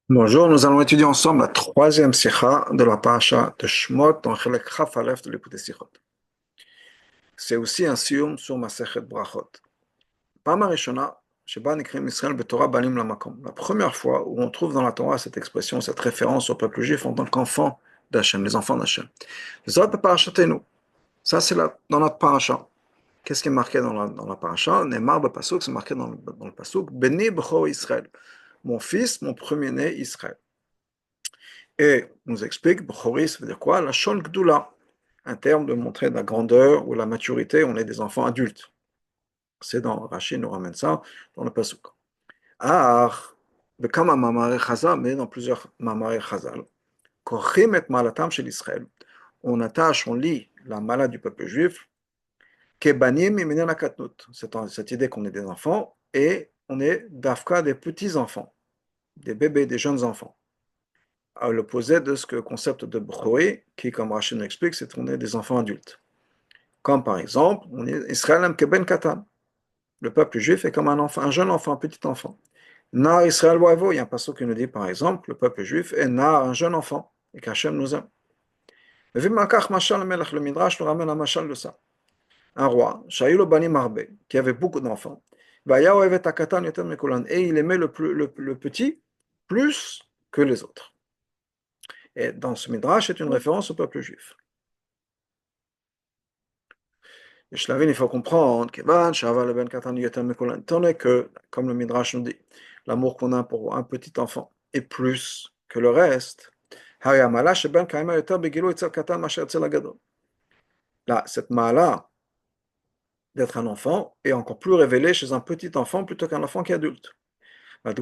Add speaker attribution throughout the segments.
Speaker 1: Bonjour, nous allons étudier ensemble la troisième sikha de la parasha de Shmot dans Chelek Chaf Aleph de l'écoute des sikhot. C'est aussi un sium sur Masechet Brachot. Pama Rishona, Sheba Nikrim Israël Betorah Banim Lamakom. La première fois où on trouve dans la Torah cette expression, cette référence au peuple juif en tant qu'enfant d'Hachem, les enfants d'Hachem. Zot Parashatenu. Ça, c'est dans notre parasha. Qu'est-ce qui est marqué dans la parasha? Neymar Bapasuk, c'est marqué dans le pasuk. Beni Bechor Israël. Mon fils, mon premier-né Israël. Et on nous explique, Bchoris veut dire quoi? La Shon Gdula, un terme de montrer la grandeur ou la maturité, on est des enfants adultes. C'est dans Rachid nous ramène ça dans le Pasuk. Ah, Bekama Mamare Chazal, mais dans plusieurs Mamare Chazal, Kochim et Malatam chez l'Israël, on attache, on lit la mala du peuple juif, Kebanim imenen akatnut, cette idée qu'on est des enfants, et on est d'Afka des petits-enfants, des bébés, des jeunes enfants. À l'opposé de ce que le concept de Bchori, qui, comme Rachid nous explique, c'est qu'on est des enfants adultes. Comme par exemple, on est Israël Keben Katan. Le peuple juif est comme un enfant, un jeune enfant, un petit enfant. Nar Israël Wavo, il y a un passage qui nous dit par exemple, le peuple juif est Nar, un jeune enfant, et qu'Hachem nous aime. Le Midrash nous ramène un machal de ça. Un roi, Shaïlo Bani Marbe, qui avait beaucoup d'enfants, et il aimait le petit plus que les autres. Et dans ce Midrash, c'est une référence au peuple juif. Et Shlavin, il faut comprendre étant donné que, comme le Midrash nous dit, l'amour qu'on a pour un petit enfant est plus que le reste. Là, cette ma'ala d'être un enfant est encore plus révélée chez un petit enfant plutôt qu'un enfant qui est adulte. Dans ce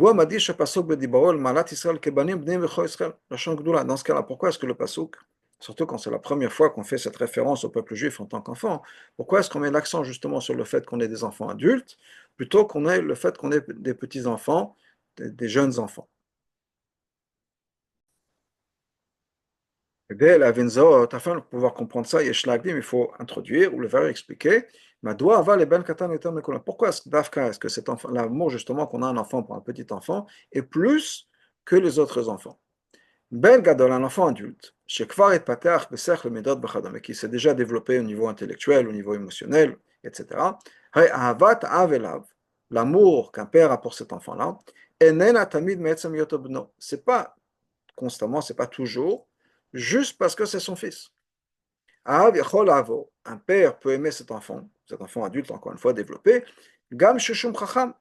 Speaker 1: cas-là, pourquoi est-ce que le pasuk, surtout quand c'est la première fois qu'on fait cette référence au peuple juif en tant qu'enfant, pourquoi est-ce qu'on met l'accent justement sur le fait qu'on est des enfants adultes, plutôt qu'on ait le fait qu'on est des petits-enfants, des jeunes enfants? Afin de pouvoir comprendre ça, il faut introduire ou le faire expliquer. Pourquoi est-ce que cet enfant, l'amour justement qu'on a un enfant pour un petit enfant est plus que les autres enfants? Ben Gadol, un enfant adulte, qui s'est déjà développé au niveau intellectuel, au niveau émotionnel, etc. L'amour qu'un père a pour cet enfant-là, c'est pas constamment, c'est pas toujours, juste parce que c'est son fils. Un père peut aimer cet enfant adulte, encore une fois développé, Gam Shushum Chacham,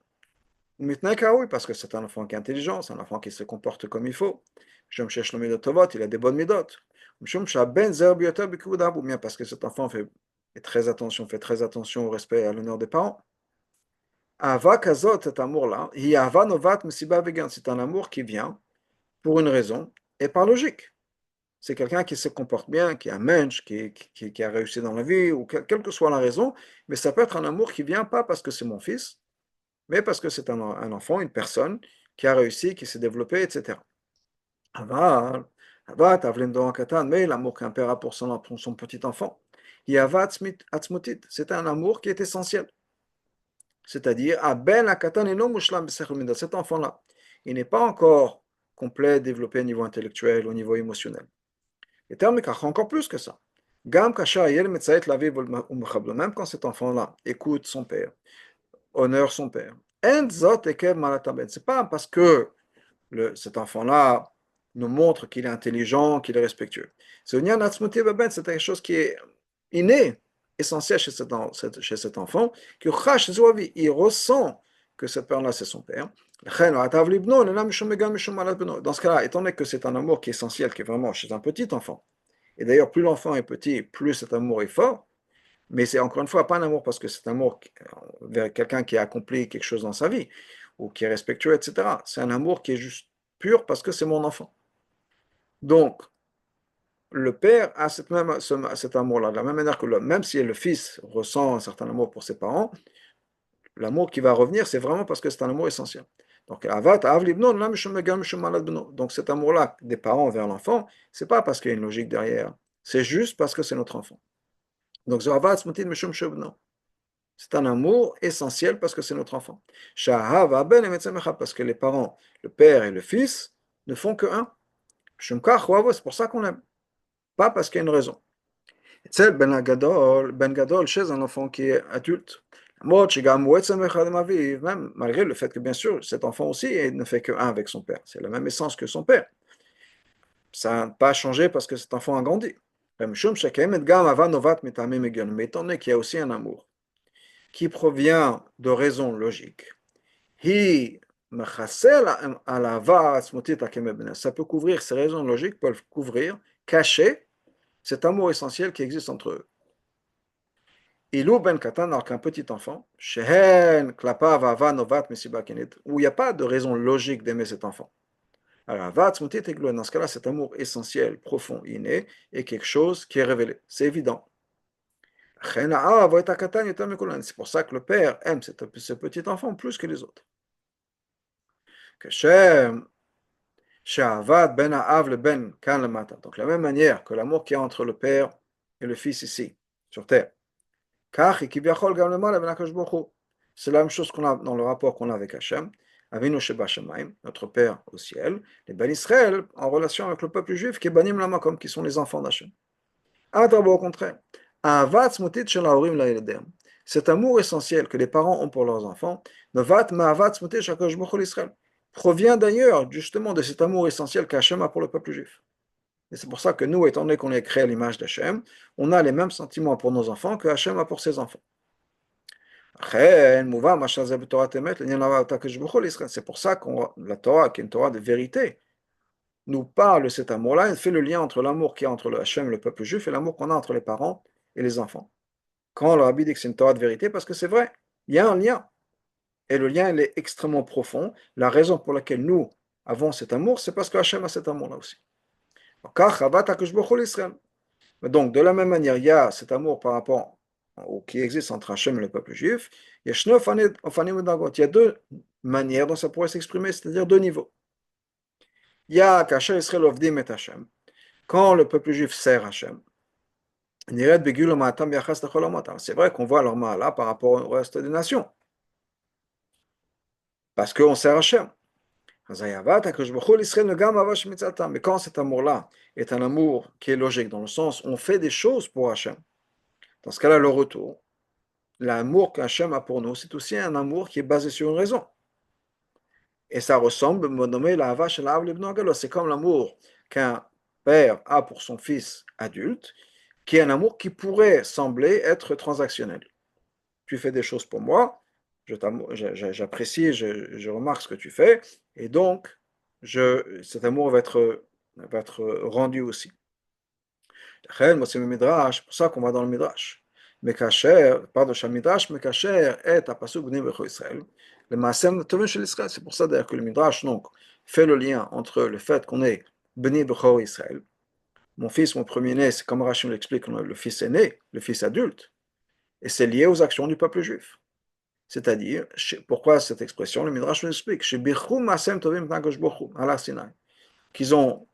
Speaker 1: parce que c'est un enfant qui est intelligent, c'est un enfant qui se comporte comme il faut. Il a des bonnes midot. Ou bien parce que cet enfant fait très attention au respect et à l'honneur des parents. Cet amour-là, c'est un amour qui vient pour une raison et par logique. C'est quelqu'un qui se comporte bien, qui est un mensch, qui a réussi dans la vie, ou quelle que soit la raison, mais ça peut être un amour qui vient pas parce que c'est mon fils, mais parce que c'est un enfant, une personne qui a réussi, qui s'est développé, etc. Aval, mais l'amour qu'un père a pour son petit enfant, c'est un amour qui est essentiel. C'est-à-dire, cet enfant-là, il n'est pas encore complet, développé au niveau intellectuel, au niveau émotionnel. Et encore plus que ça. Même quand cet enfant-là écoute son père, honore son père, c'est pas parce que cet enfant-là nous montre qu'il est intelligent, qu'il est respectueux. C'est quelque chose qui est inné, essentiel chez cet enfant, que il ressent que ce père-là, c'est son père. Dans ce cas-là, étant donné que c'est un amour qui est essentiel, qui est vraiment chez un petit enfant, et d'ailleurs, plus l'enfant est petit, plus cet amour est fort, mais c'est encore une fois pas un amour parce que c'est un amour vers quelqu'un qui a accompli quelque chose dans sa vie, ou qui est respectueux, etc. C'est un amour qui est juste pur parce que c'est mon enfant. Donc, le père a cet amour-là, de la même manière que même si le fils ressent un certain amour pour ses parents, l'amour qui va revenir, c'est vraiment parce que c'est un amour essentiel. Donc, cet amour-là des parents vers l'enfant, c'est pas parce qu'il y a une logique derrière, c'est juste parce que c'est notre enfant. Donc, c'est un amour essentiel parce que c'est notre enfant. Parce que les parents, le père et le fils, ne font que un. C'est pour ça qu'on l'aime, pas parce qu'il y a une raison. C'est Ben Gadol chez un enfant qui est adulte. Même malgré le fait que, bien sûr, cet enfant aussi ne fait que un avec son père. C'est la même essence que son père. Ça n'a pas changé parce que cet enfant a grandi. Mais étant donné qu'il y a aussi un amour qui provient de raisons logiques, ça peut couvrir, ces raisons logiques peuvent couvrir, cacher cet amour essentiel qui existe entre eux. Ilou ben katan, alors qu'un petit enfant, shehen klapav ava novat mesiba kenit, où il n'y a pas de raison logique d'aimer cet enfant. Alors, avat smutit eglo, dans ce cas-là, cet amour essentiel, profond, inné, est quelque chose qui est révélé. C'est évident. C'est pour ça que le père aime ce petit enfant plus que les autres. Que ben ha'av le ben kan le mata. Donc, de la même manière que l'amour qu'il y a entre le père et le fils ici, sur terre. C'est la même chose qu'on a dans le rapport qu'on a avec Hachem, Avinu Sheba Shamayim, notre Père au ciel, les Ben Israël en relation avec le peuple juif qui est Banim Lamakom, qui sont les enfants d'Hachem. Au contraire, cet amour essentiel que les parents ont pour leurs enfants, provient d'ailleurs justement de cet amour essentiel qu'Hachem a pour le peuple juif. Et c'est pour ça que nous, étant donné qu'on est créé à l'image d'Hachem, on a les mêmes sentiments pour nos enfants que Hachem a pour ses enfants. C'est pour ça que la Torah, qui est une Torah de vérité, nous parle de cet amour-là et fait le lien entre l'amour qu'il y a entre le Hachem et le peuple juif et l'amour qu'on a entre les parents et les enfants. Quand le Rabbi dit que c'est une Torah de vérité, parce que c'est vrai, il y a un lien. Et le lien, il est extrêmement profond. La raison pour laquelle nous avons cet amour, c'est parce que Hachem a cet amour-là aussi. Donc, de la même manière, il y a cet amour par rapport au qui existe entre Hachem et le peuple juif. Il y a deux manières dont ça pourrait s'exprimer, c'est-à-dire deux niveaux. Il y a Kasher Israël Ovdim et Hachem. Quand le peuple juif sert Hachem, c'est vrai qu'on voit leur là par rapport au reste des nations, parce qu'on sert Hachem. Mais quand cet amour-là est un amour qui est logique, dans le sens on fait des choses pour Hachem, dans ce cas-là, le retour, l'amour qu'Hachem a pour nous, c'est aussi un amour qui est basé sur une raison. Et ça ressemble, c'est comme l'amour qu'un père a pour son fils adulte, qui est un amour qui pourrait sembler être transactionnel. Tu fais des choses pour moi, j'apprécie, je remarque ce que tu fais, et donc cet amour va être rendu aussi. C'est pour ça qu'on va dans le Midrash. C'est pour ça d'ailleurs que le Midrash donc, fait le lien entre le fait qu'on est Bnei Bechor Israël. Mon fils, mon premier-né, c'est comme Rachim l'explique, le fils aîné, le fils adulte, et c'est lié aux actions du peuple juif. C'est-à-dire, pourquoi cette expression? Le Midrash nous explique, qu'ils ont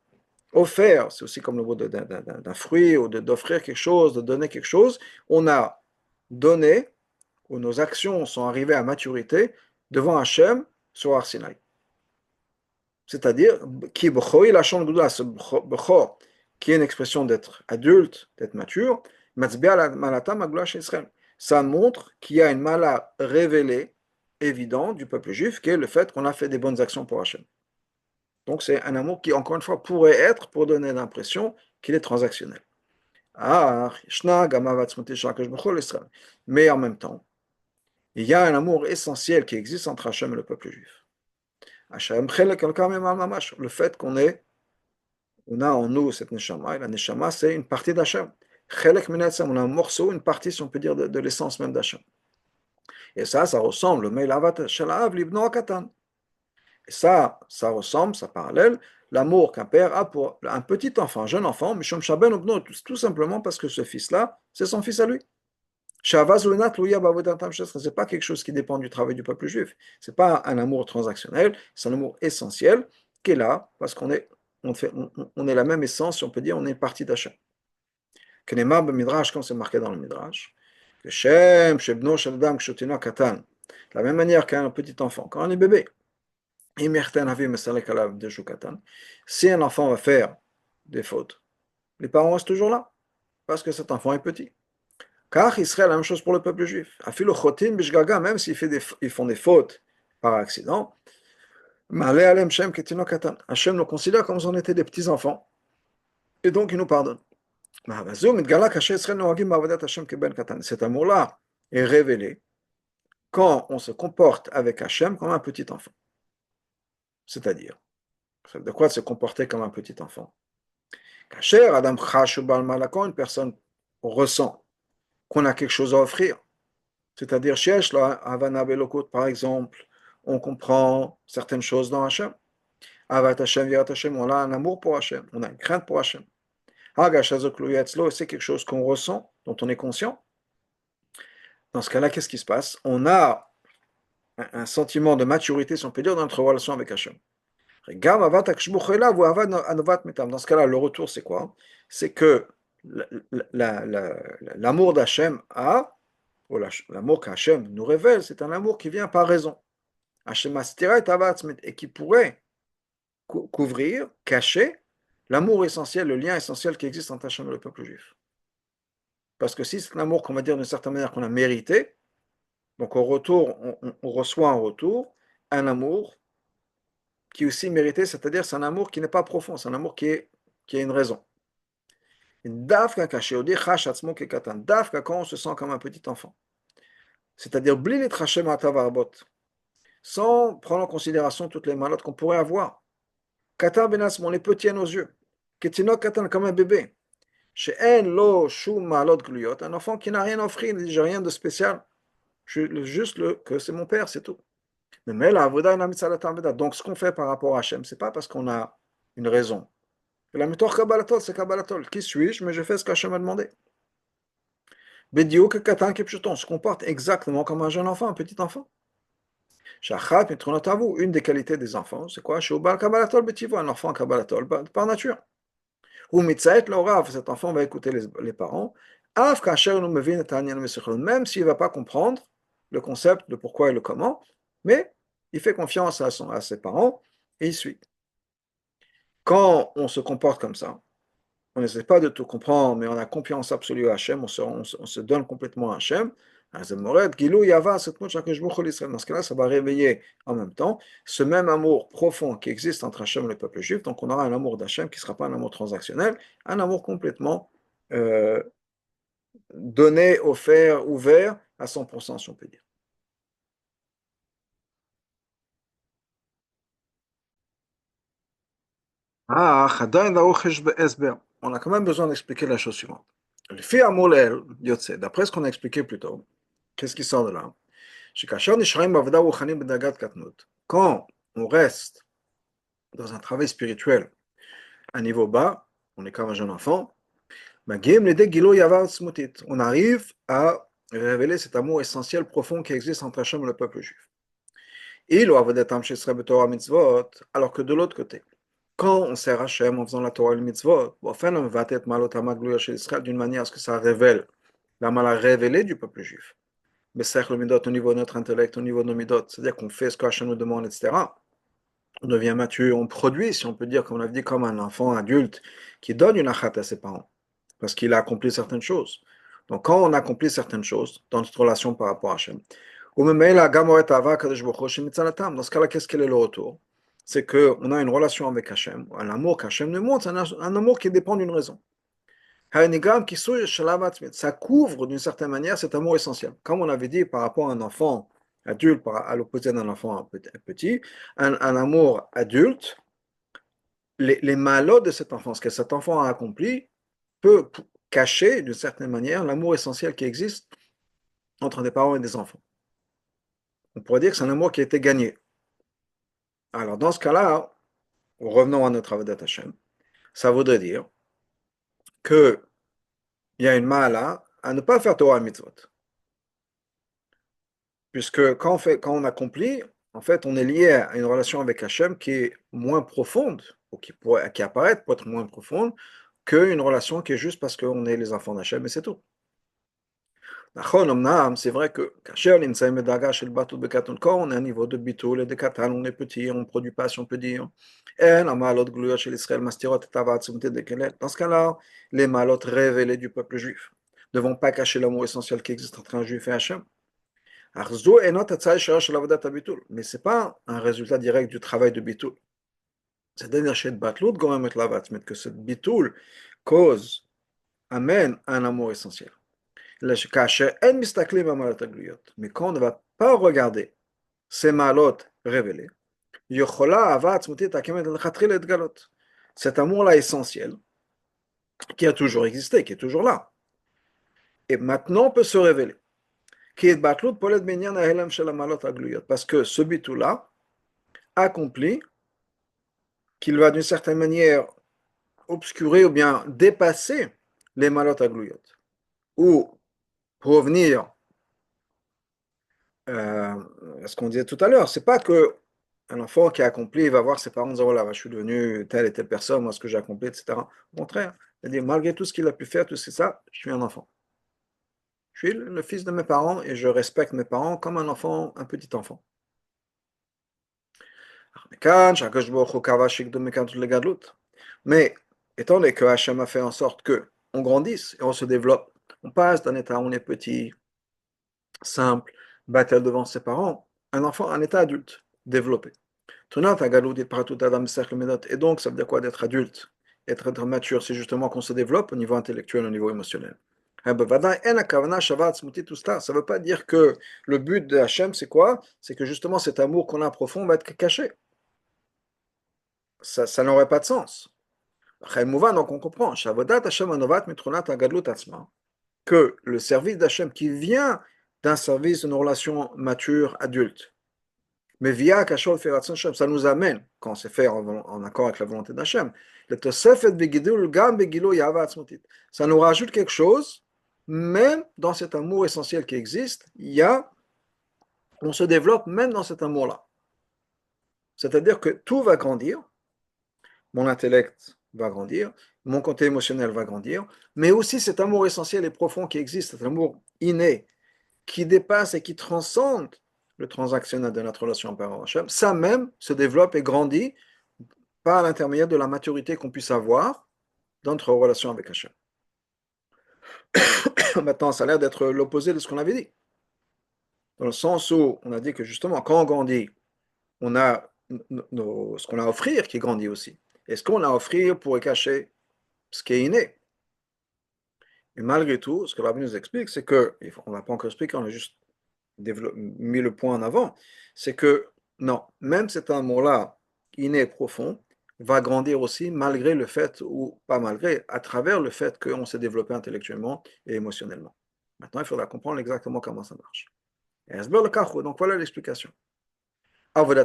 Speaker 1: offert, c'est aussi comme le mot d'un fruit ou d'offrir quelque chose, de donner quelque chose, on a donné, ou nos actions sont arrivées à maturité devant Hachem sur Har Sinai. C'est-à-dire, qui b'choi la chambre de ce b'chor, qui est une expression d'être adulte, d'être mature, ça montre qu'il y a une mala révélée, évidente du peuple juif, qui est le fait qu'on a fait des bonnes actions pour Hachem. Donc c'est un amour qui, encore une fois, pourrait être, pour donner l'impression qu'il est transactionnel. Mais en même temps, il y a un amour essentiel qui existe entre Hachem et le peuple juif. Le fait on a en nous cette neshama, et la neshama c'est une partie d'Hachem. On a un morceau, une partie, si on peut dire, de l'essence même d'Hachem. Et ça ressemble, et ça ressemble, ça parallèle, l'amour qu'un père a pour un petit enfant, un jeune enfant, tout simplement parce que ce fils-là, c'est son fils à lui. C'est pas quelque chose qui dépend du travail du peuple juif. C'est pas un amour transactionnel, c'est un amour essentiel qui est là parce on est la même essence, si on peut dire, on est partie d'Hachem. Comme c'est marqué dans le Midrash, de la même manière qu'un petit enfant, quand on est bébé, Si un enfant va faire des fautes, les parents restent toujours là, parce que cet enfant est petit. Car il serait la même chose pour le peuple juif. Même s'ils font des fautes par accident, Hachem nous considère comme si on était des petits-enfants, et donc il nous pardonne. Cet amour-là est révélé quand on se comporte avec Hachem comme un petit enfant. C'est-à-dire, de quoi se comporter comme un petit enfant? Quand une personne ressent qu'on a quelque chose à offrir, c'est-à-dire, par exemple, on comprend certaines choses dans Hachem. Avat Hachem, Virat Hachem, on a un amour pour Hachem, on a une crainte pour Hachem. C'est quelque chose qu'on ressent, dont on est conscient. Dans ce cas-là, qu'est-ce qui se passe? On a un sentiment de maturité, si on peut dire, dans notre relation avec Hachem. Dans ce cas-là, le retour, c'est quoi? C'est que l'amour d'Hachem a, ou l'amour qu'Hachem nous révèle, c'est un amour qui vient par raison. Hachem Astira et qui pourrait couvrir, cacher l'amour essentiel, le lien essentiel qui existe entre Hachem et le peuple juif. Parce que si c'est un amour qu'on va dire d'une certaine manière qu'on a mérité, donc au retour, on reçoit en retour un amour qui est aussi mérité, c'est-à-dire c'est un amour qui n'est pas profond, c'est un amour qui a une raison. Dafka caché, on dit chachatzmo kekatan, dafka quand on se sent comme un petit enfant. C'est-à-dire blilit hachem atavarbot, sans prendre en considération toutes les malades qu'on pourrait avoir. Katan benasmo, on est petit à nos yeux. Ketinok katan, comme un bébé. She'en lo shum malot gluyot, un enfant qui n'a rien offert, il ne dit rien de spécial. Juste que c'est mon père, c'est tout. Mais la avoda la mitzvah. Donc ce qu'on fait par rapport à Hachem, c'est pas parce qu'on a une raison. La méthode kabbalatol, c'est kabbalatol. Qui suis-je? Mais je fais ce qu'Hachem m'a demandé. Bédio que Katan Kipchuton se comporte exactement comme un jeune enfant, un petit enfant. Shachat mitronotavu, une des qualités des enfants, c'est quoi? Shobal kabbalatol betivo, un enfant kabbalatol par nature. Ou mitzaet l'orav, cet enfant va écouter les parents. Av kasher nous mevin et même s'il ne va pas comprendre le concept de pourquoi et le comment, mais il fait confiance à ses parents et il suit. Quand on se comporte comme ça, on n'essaie pas de tout comprendre, mais on a confiance absolue à Hachem, on se donne complètement à Hachem. Dans ce cas-là, ça va réveiller en même temps ce même amour profond qui existe entre Hachem et le peuple juif. Donc on aura un amour d'Hachem qui ne sera pas un amour transactionnel, un amour complètement euh, donné, offert, ouvert à 100%, si on peut dire. On a quand même besoin d'expliquer la chose suivante. Le fi amour d'après ce qu'on a expliqué plus tôt, qu'est-ce qui sort de là? Quand on reste dans un travail spirituel à niveau bas, on est comme un jeune enfant, on arrive à révéler cet amour essentiel, profond qui existe entre Hachem et le peuple juif. Alors que de l'autre côté, quand on sert Hachem en faisant la Torah et le mitzvot, d'une manière à ce que ça révèle la mal révélée du peuple juif. Mais c'est le midot au niveau de notre intellect, au niveau de nos midot, c'est-à-dire qu'on fait ce que Hachem nous demande, etc. On devient mature, on produit, si on peut dire, comme on l'a dit, comme un enfant adulte qui donne une achat à ses parents, parce qu'il a accompli certaines choses. Donc quand on accomplit certaines choses dans notre relation par rapport à Hachem, dans ce cas-là, qu'est-ce qu'elle est le retour? C'est qu'on a une relation avec Hachem, un amour qu'Hachem nous montre, un amour qui dépend d'une raison. Ça couvre d'une certaine manière cet amour essentiel. Comme on avait dit par rapport à un enfant adulte, à l'opposé d'un enfant petit, un amour adulte, les malheurs de cet enfant, ce que cet enfant a accompli, peut cacher d'une certaine manière l'amour essentiel qui existe entre des parents et des enfants. On pourrait dire que c'est un amour qui a été gagné. Alors dans ce cas-là, revenons à notre Avodat Hashem, ça voudrait dire qu'il y a une mala à ne pas faire Torah et mitzvot. Puisque quand on accomplit, en fait, on est lié à une relation avec Hachem qui est moins profonde, ou qui apparaît pour être moins profonde, qu'une relation qui est juste parce qu'on est les enfants d'Hachem et c'est tout. C'est vrai que on est à un niveau de bitul et de katan, on est petit, on ne produit pas, si on peut dire. Dans ce cas-là, les malot révélés du peuple juif ne vont pas cacher l'amour essentiel qui existe entre un juif et Hachem. Mais ce n'est pas un résultat direct du travail de bitul. C'est-à-dire que ce bitul cause, amène un amour essentiel. Mais quand on ne va pas regarder ces malotes révélées, cet amour-là essentiel, qui a toujours existé, qui est toujours là, et maintenant peut se révéler. Parce que ce bitou-là accomplit qu'il va d'une certaine manière obscurer ou bien dépasser les malotes agluyot. Ou, pour revenir ce qu'on disait tout à l'heure, c'est pas que un enfant qui a accompli, il va voir ses parents dire, oh là, je suis devenu telle et telle personne, moi ce que j'ai accompli, etc. Au contraire, c'est-à-dire, malgré tout ce qu'il a pu faire, tout ça, je suis un enfant. Je suis le fils de mes parents et je respecte mes parents comme un enfant, un petit enfant. Mais étant donné que Hachem a fait en sorte que on grandisse et on se développe, on passe d'un état où on est petit, simple, battel devant ses parents, un enfant, un état adulte, développé. Et donc, ça veut dire quoi d'être adulte? Être mature, c'est justement qu'on se développe au niveau intellectuel, au niveau émotionnel. Ça ne veut pas dire que le but de Hachem, c'est quoi? C'est que justement cet amour qu'on a profond va être caché. Ça n'aurait pas de sens. Donc on comprend que le service d'Hachem qui vient d'un service d'une relation mature, adulte, mais via Kachol Feratson Shem, ça nous amène, quand c'est fait en accord avec la volonté d'Hachem, ça nous rajoute quelque chose, même dans cet amour essentiel qui existe, on se développe même dans cet amour-là. C'est-à-dire que tout va grandir, mon intellect va grandir, mon côté émotionnel va grandir, mais aussi cet amour essentiel et profond qui existe, cet amour inné, qui dépasse et qui transcende le transactionnel de notre relation par Hachem, ça même se développe et grandit par l'intermédiaire de la maturité qu'on puisse avoir dans notre relation avec Hachem. Maintenant, ça a l'air d'être l'opposé de ce qu'on avait dit. Dans le sens où on a dit que justement, quand on grandit, on a ce qu'on a à offrir qui grandit aussi. Et ce qu'on a à offrir pourrait cacher ce qui est inné. Et malgré tout, ce que la Bible nous explique, c'est que, on n'a pas encore expliqué, on a juste mis le point en avant, c'est que non, même cet amour-là, inné et profond, va grandir aussi malgré le fait, ou pas malgré, à travers le fait qu'on s'est développé intellectuellement et émotionnellement. Maintenant, il faudra comprendre exactement comment ça marche. Donc voilà l'explication. Le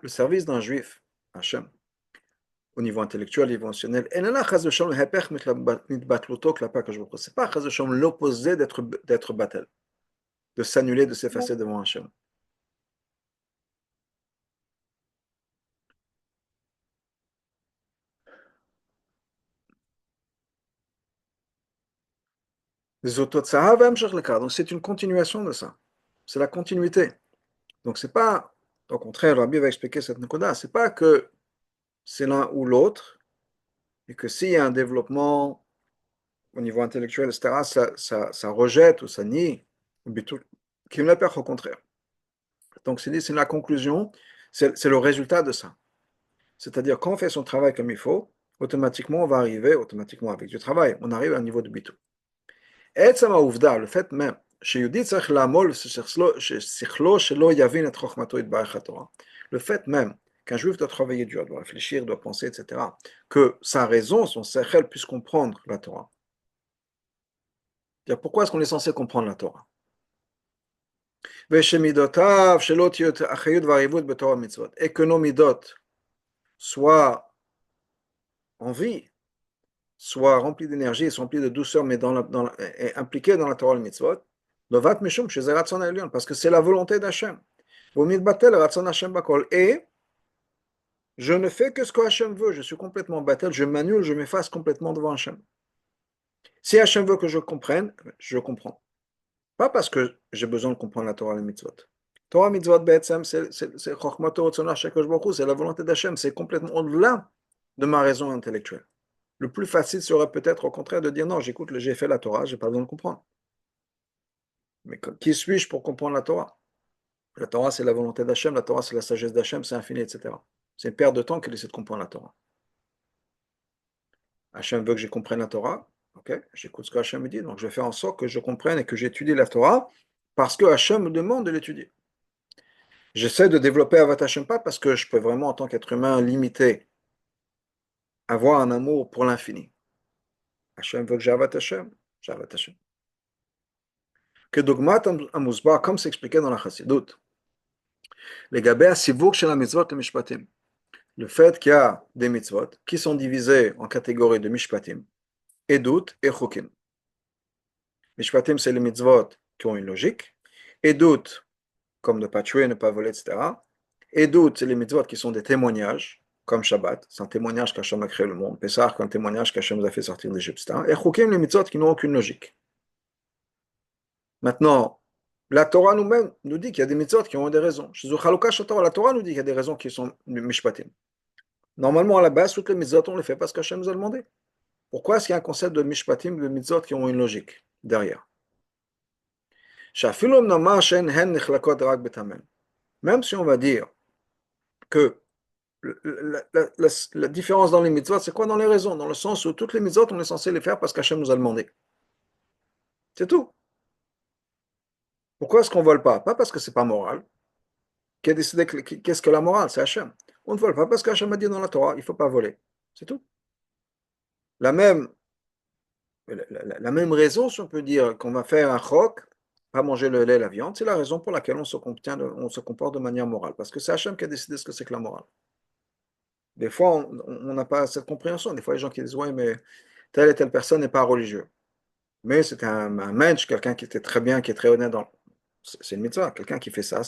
Speaker 1: service d'un juif, Hachem, au niveau intellectuel et émotionnel, c'est pas l'opposé d'être battel, de s'annuler, de s'effacer devant Hachem. Donc c'est une continuation de ça. C'est la continuité. Donc c'est pas, au contraire, le Rabbi va expliquer cette nokoda, c'est pas que c'est l'un ou l'autre, et que s'il y a un développement au niveau intellectuel, etc., ça rejette ou ça nie qui me la perd au contraire. Donc c'est la conclusion, c'est le résultat de ça. C'est-à-dire quand on fait son travail comme il faut, automatiquement on va arriver, automatiquement avec du travail, on arrive à un niveau de bitou. עצם העובדה, le fait même, שיהודי צריך לעמול ששכלו שלא יבין את חוכמתו יתברך התורה. Le fait même qu'un juif doit travailler dur, doit réfléchir, doit penser, etc., que sa raison, son sechel, puisse comprendre la Torah. Pourquoi est-ce qu'on est censé comprendre la Torah? ושמידותיו שלא תהיה אחריות ועריבות בתורה ומצוות. Et que nos midot soient en vie, soit rempli d'énergie, soit rempli de douceur, mais impliqué dans la Torah et le mitzvot, parce que c'est la volonté d'Hachem. Et je ne fais que ce que Hachem veut, je suis complètement battel, je m'annule, je m'efface complètement devant Hachem. Si Hachem veut que je comprenne, je comprends. Pas parce que j'ai besoin de comprendre la Torah et les mitzvot. Torah, mitzvot, Be'etzem, c'est Chokhmato, Ratzonah, Shakadosh Baruch Hu, c'est la volonté d'Hachem, c'est complètement au-delà de ma raison intellectuelle. Le plus facile serait peut-être au contraire de dire non, j'écoute, j'ai fait la Torah, j'ai pas besoin de comprendre. Mais qui suis-je pour comprendre la Torah? La Torah, c'est la volonté d'Hachem, la Torah, c'est la sagesse d'Hachem, c'est infini, etc. C'est une perte de temps qu'il essaie de comprendre la Torah. Hachem veut que je comprenne la Torah, ok, j'écoute ce que Hachem me dit, donc je vais faire en sorte que je comprenne et que j'étudie la Torah parce que Hachem me demande de l'étudier. J'essaie de développer Avat Hachem pas parce que je peux vraiment, en tant qu'être humain limité, avoir un amour pour l'infini. Hachem veut que j'ai Avat Hachem. Que dogmat amuzbar, comme c'est expliqué dans la Chassidut, les gabé à sivouk chez la mitzvot et mishpatim. Le fait qu'il y a des mitzvot qui sont divisés en catégories de mishpatim, edut et chokim. Mishpatim, c'est les mitzvot qui ont une logique. Edut, comme ne pas tuer, ne pas voler, etc. Edut, c'est les mitzvot qui sont des témoignages, comme Shabbat, c'est un témoignage qu'Hachem a créé le monde. Pessah, c'est un témoignage qu'Hachem nous a fait sortir d'Égypte, etc. Et chokim, les mitzvot qui n'ont aucune logique. Maintenant, la Torah nous-mêmes nous dit qu'il y a des mitzvot qui ont des raisons. Chez la Torah nous dit qu'il y a des raisons qui sont mishpatim. Normalement, à la base, toutes les mitzvot, on les fait parce qu'Hachem nous a demandé. Pourquoi est-ce qu'il y a un concept de mishpatim, de mitzvot qui ont une logique derrière? Même si on va dire que la différence dans les mitzvot, c'est quoi dans les raisons? Dans le sens où toutes les mitzvot, on est censé les faire parce qu'Hachem nous a demandé. C'est tout. Pourquoi est-ce qu'on ne vole pas? Pas parce que c'est pas moral. Qui a décidé qu'est-ce que la morale? C'est Hachem. On ne vole pas parce qu'Hachem a dit dans la Torah, il ne faut pas voler. C'est tout. La même, la même raison, si on peut dire qu'on va faire un chok, pas manger le lait, la viande, c'est la raison pour laquelle on se comporte de manière morale. Parce que c'est Hachem qui a décidé ce que c'est que la morale. Des fois, on n'a pas cette compréhension. Des fois, les gens qui disent, ouais, mais telle et telle personne n'est pas religieux. Mais c'est un mensch, quelqu'un qui était très bien, qui est très honnête dans. C'est une mitzvah. Quelqu'un qui fait ça,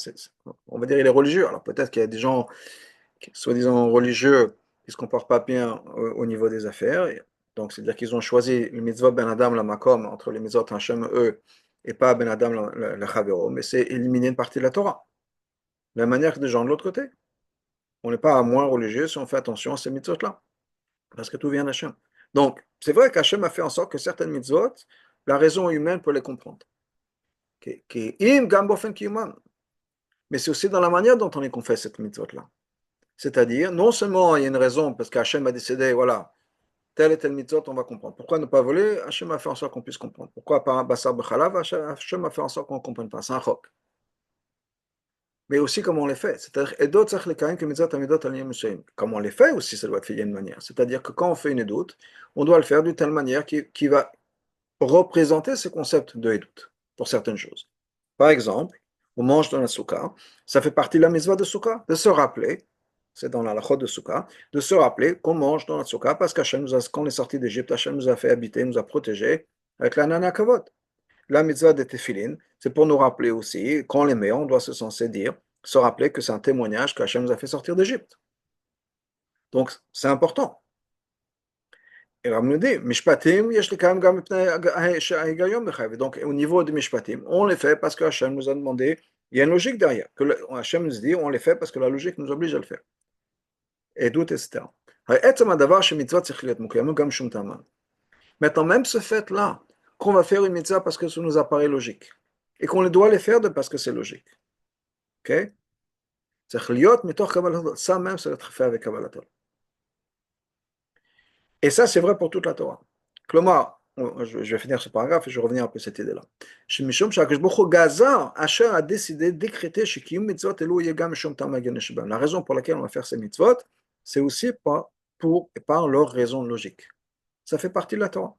Speaker 1: on va dire il est religieux. Alors peut-être qu'il y a des gens, soi-disant religieux, qui ne se comportent pas bien au niveau des affaires. Donc, c'est-à-dire qu'ils ont choisi le mitzvah ben Adam la makom entre les mitzvot Hashem eux et pas ben Adam la chavero, mais c'est éliminer une partie de la Torah. De la manière que des gens de l'autre côté. On n'est pas moins religieux si on fait attention à ces mitzvot-là, parce que tout vient d'Hachem. Donc, c'est vrai qu'Hachem a fait en sorte que certaines mitzvot, la raison humaine peut les comprendre. Mais c'est aussi dans la manière dont on les confesse cette mitzvot-là. C'est-à-dire, non seulement il y a une raison, parce qu'Hachem a décidé, voilà, telle et telle mitzvot, on va comprendre. Pourquoi ne pas voler? Hachem a fait en sorte qu'on puisse comprendre. Pourquoi pas un bassar b'chalav? Hachem a fait en sorte qu'on ne comprenne pas. C'est un chok. Mais aussi comment on les fait. C'est-à-dire, comme on les fait aussi, ça doit être fait d'une manière. C'est-à-dire que quand on fait une édoute, on doit le faire d'une telle manière qui va représenter ce concept de édoute pour certaines choses. Par exemple, on mange dans la souka, ça fait partie de la mitzvah de souka, de se rappeler, c'est dans la lachot de souka, de se rappeler qu'on mange dans la souka parce qu'Hachem quand on est sorti d'Égypte, Hachem nous a fait habiter, nous a protégés avec la nana kavod. La mitzvah de tefillin, c'est pour nous rappeler aussi, quand on les met, on doit se censé dire, se rappeler que c'est un témoignage qu'Hachem nous a fait sortir d'Égypte. Donc, c'est important. Et Ram nous dit, Mishpatim, yesh likam gam mipnei ha'higayom b'chayv. Donc, au niveau de Mishpatim, on les fait parce que Hachem nous a demandé, il y a une logique derrière. Que Hachem nous dit, on les fait parce que la logique nous oblige à le faire. Et doute, etc. Maintenant, même ce fait-là, qu'on va faire une mitzvah parce que ça nous apparaît logique, et qu'on doit les faire parce que c'est logique. Ok? Ça même, ça doit être fait avec Kabbalat. Et ça, c'est vrai pour toute la Torah. Klomar, je vais finir ce paragraphe et je vais revenir un peu à cette idée-là. Hachem a décidé, décréter la raison pour laquelle on va faire ces mitzvot, c'est aussi par leur raison logique. Ça fait partie de la Torah.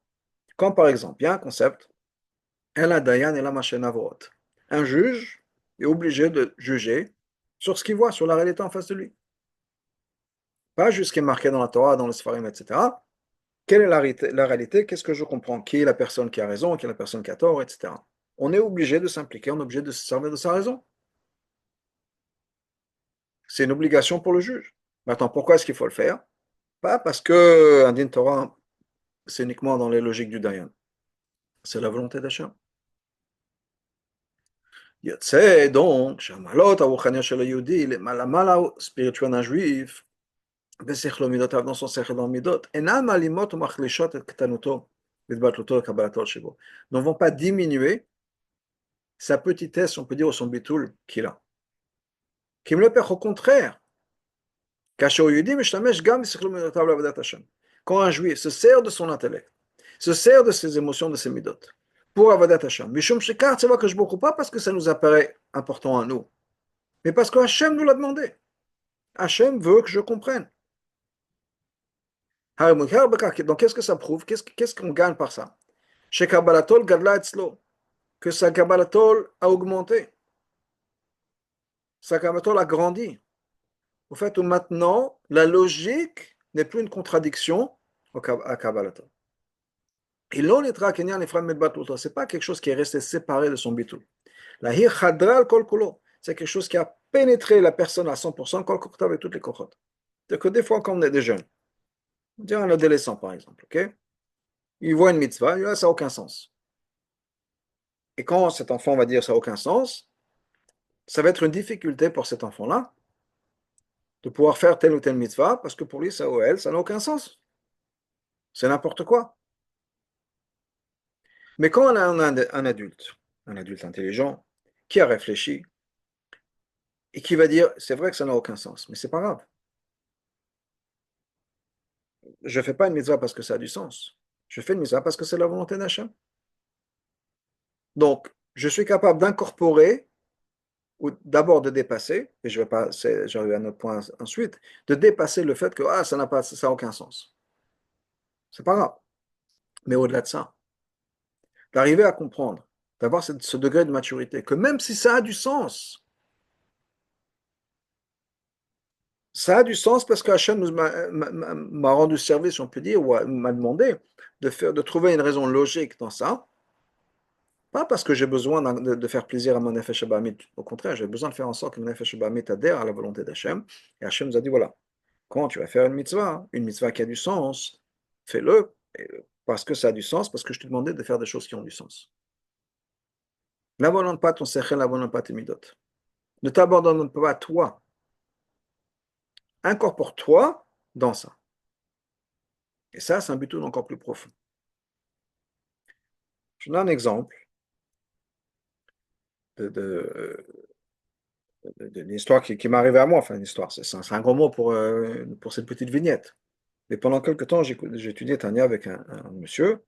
Speaker 1: Comme par exemple, il y a un concept, un juge est obligé de juger sur ce qu'il voit, sur la réalité en face de lui. Pas juste ce qui est marqué dans la Torah, dans le Sfarim, etc. Quelle est la réalité? Qu'est-ce que je comprends? Qui est la personne qui a raison? Qui est la personne qui a tort? Etc. On est obligé de s'impliquer, on est obligé de se servir de sa raison. C'est une obligation pour le juge. Maintenant, pourquoi est-ce qu'il faut le faire? Pas parce que un din Torah, c'est uniquement dans les logiques du Dayan. C'est la volonté d'Hachem. Yotse, donc, Shamalot, Aruchania Shel Yehudi, les malamala spirituel d'un juif, Besechlo Midot, dans son sechel dans Midot, Enal Malimot, Machlishot, et Ketanuto, Vidbatluto, et Kabbalatol Shibo, ne vont pas diminuer sa petitesse, on peut dire, ou son bitoul qu'il a. Qui me le perd, au contraire, Kasher Yehudi, Mishtamesh, Gam, Besechlo Midot, Avodat Hashem. Quand un juif se sert de son intellect, se sert de ses émotions, de ses midot, pour Avodat Hashem, Mishum Shekar, tu vois que je ne pas parce que ça nous apparaît important à nous, mais parce que Hachem nous l'a demandé. Hachem veut que je comprenne. Donc, qu'est-ce que ça prouve? Qu'est-ce qu'on gagne par ça? Chez Kabbalatol, Gadla Etzlo, que sa Kabbalatol a augmenté, sa Kabbalatol a grandi. Au fait, où maintenant, la logique n'est plus une contradiction à Kabbalatol. Et l'on est traquenien les frères Medbatouto, c'est pas quelque chose qui est resté séparé de son bitou. La hir chadral kol kolo, c'est quelque chose qui a pénétré la personne à 100%, kol kokta avec toutes les kochot. C'est-à-dire que des fois, quand on est des jeunes, on dirait un adolescent par exemple, ok? Il voit une mitzvah, il dit, ah, ça n'a aucun sens. Et quand cet enfant va dire ça n'a aucun sens, ça va être une difficulté pour cet enfant-là de pouvoir faire telle ou telle mitzvah parce que pour lui, ça ou elle, ça n'a aucun sens. C'est n'importe quoi. Mais quand on a un adulte intelligent, qui a réfléchi et qui va dire c'est vrai que ça n'a aucun sens, mais c'est pas grave. Je ne fais pas une mitzvah parce que ça a du sens. Je fais une mitzvah parce que c'est la volonté d'Hachem. Donc, je suis capable d'incorporer ou d'abord de dépasser, et je vais pas, j'arrive à notre point ensuite, de dépasser le fait que ah, ça n'a aucun sens. C'est pas grave. Mais au-delà de ça, d'arriver à comprendre, d'avoir ce degré de maturité, que même si ça a du sens parce que Hachem m'a rendu service, on peut dire, ou m'a demandé de trouver une raison logique dans ça, pas parce que j'ai besoin de faire plaisir à mon Nefesh Abamit, au contraire, j'ai besoin de faire en sorte que mon Nefesh Abamit adhère à la volonté d'Hachem, et Hachem nous a dit, voilà, quand tu vas faire une mitzvah qui a du sens, fais-le, parce que ça a du sens, parce que je te demandais de faire des choses qui ont du sens. N'abandonne pas ton sechel, n'abandonne pas tes midot. Ne t'abandonne pas à toi. Incorpore-toi dans ça. Et ça, c'est un but encore plus profond. Je donne un exemple d'une histoire qui m'est arrivée à moi. Enfin, une histoire, c'est un gros mot pour cette petite vignette. Mais pendant quelques temps, j'ai étudié Tania avec un monsieur,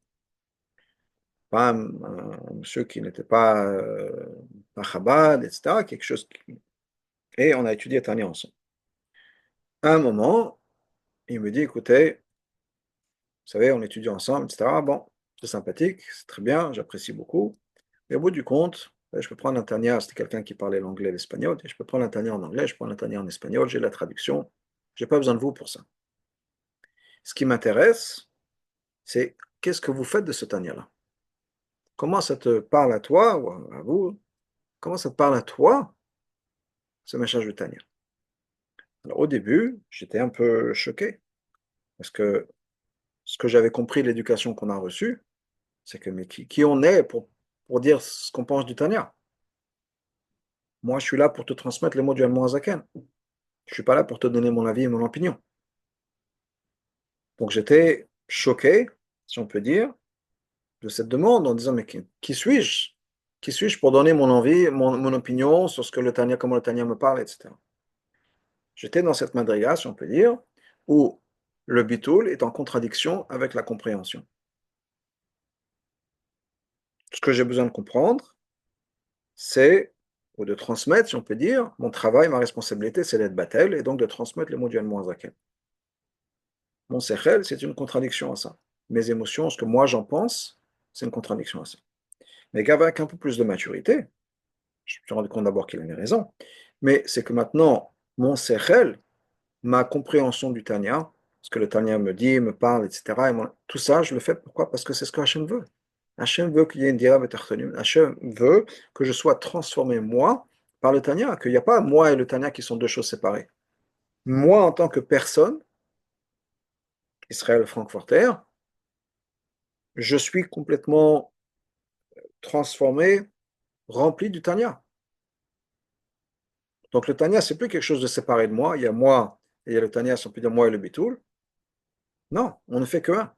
Speaker 1: pas un monsieur qui n'était pas Chabad, etc. Quelque chose et on a étudié Tania ensemble. À un moment, il me dit, écoutez, vous savez, on étudie ensemble, etc. Bon, c'est sympathique, c'est très bien, j'apprécie beaucoup. Et au bout du compte, je peux prendre un Tania, c'était quelqu'un qui parlait l'anglais et l'espagnol, et je peux prendre un Tania en anglais, je prends un Tania en espagnol, j'ai la traduction, je n'ai pas besoin de vous pour ça. Ce qui m'intéresse, c'est qu'est-ce que vous faites de ce Tania-là? Comment ça te parle à toi, ou à vous? Comment ça te parle à toi, ce message de Tania? Alors au début, j'étais un peu choqué, parce que ce que j'avais compris de l'éducation qu'on a reçue, c'est que mais qui on est pour dire ce qu'on pense du Tania? Moi, je suis là pour te transmettre les mots du Zaken. Je ne suis pas là pour te donner mon avis et mon opinion. Donc j'étais choqué, si on peut dire, de cette demande en disant mais qui suis-je? Qui suis-je pour donner mon envie, mon opinion sur ce que le Tania, comment le Tania me parle, etc. J'étais dans cette madriga, si on peut dire, où le bitoul est en contradiction avec la compréhension. Ce que j'ai besoin de comprendre, c'est, ou de transmettre, si on peut dire, mon travail, ma responsabilité, c'est d'être battel, et donc de transmettre le mot du Zaken. Mon sechel, c'est une contradiction à ça. Mes émotions, ce que moi j'en pense, c'est une contradiction à ça. Mais avec un peu plus de maturité, je me suis rendu compte d'abord qu'il avait raison, mais c'est que maintenant, mon sechel, ma compréhension du Tanya, ce que le Tanya me dit, me parle, etc., et tout ça, je le fais pourquoi? Parce que c'est ce que Hachem veut. Hachem veut qu'il y ait une dira betartonim. Hachem veut que je sois transformé, moi, par le Tanya, qu'il n'y a pas moi et le Tanya qui sont deux choses séparées. Moi, en tant que personne, Israël Frankfurter, je suis complètement transformé, rempli du Tanya. Donc le Tanya, c'est plus quelque chose de séparé de moi. Il y a moi et il y a le Tanya, si on peut dire moi et le Bitoul. Non, on ne fait que un.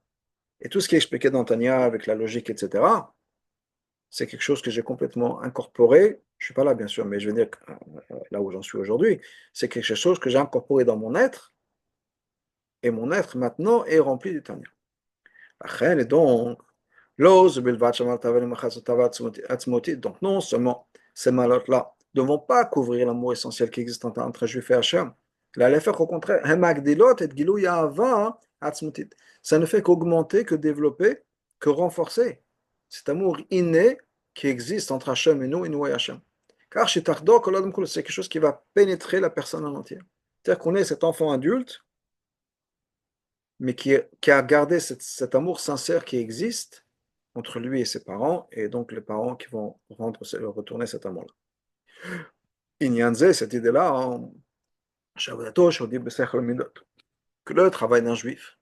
Speaker 1: Et tout ce qui est expliqué dans Tanya avec la logique, etc., c'est quelque chose que j'ai complètement incorporé. Je ne suis pas là, bien sûr, mais je veux dire, là où j'en suis aujourd'hui, c'est quelque chose que j'ai incorporé dans mon être, et mon être maintenant est rempli du Tanya. Et donc, donc non seulement ces malotes-là ne vont pas couvrir l'amour essentiel qui existe entre un juif et Hachem, au contraire, ça ne fait qu'augmenter, que développer, que renforcer cet amour inné qui existe entre Hachem et nous et Hachem. Car chez Tardor, c'est quelque chose qui va pénétrer la personne en entier. C'est-à-dire qu'on est cet enfant adulte, mais qui a gardé cet amour sincère qui existe entre lui et ses parents, et donc les parents qui vont retourner cet amour-là. Inyanze, cette idée-là, que le travail d'un juif,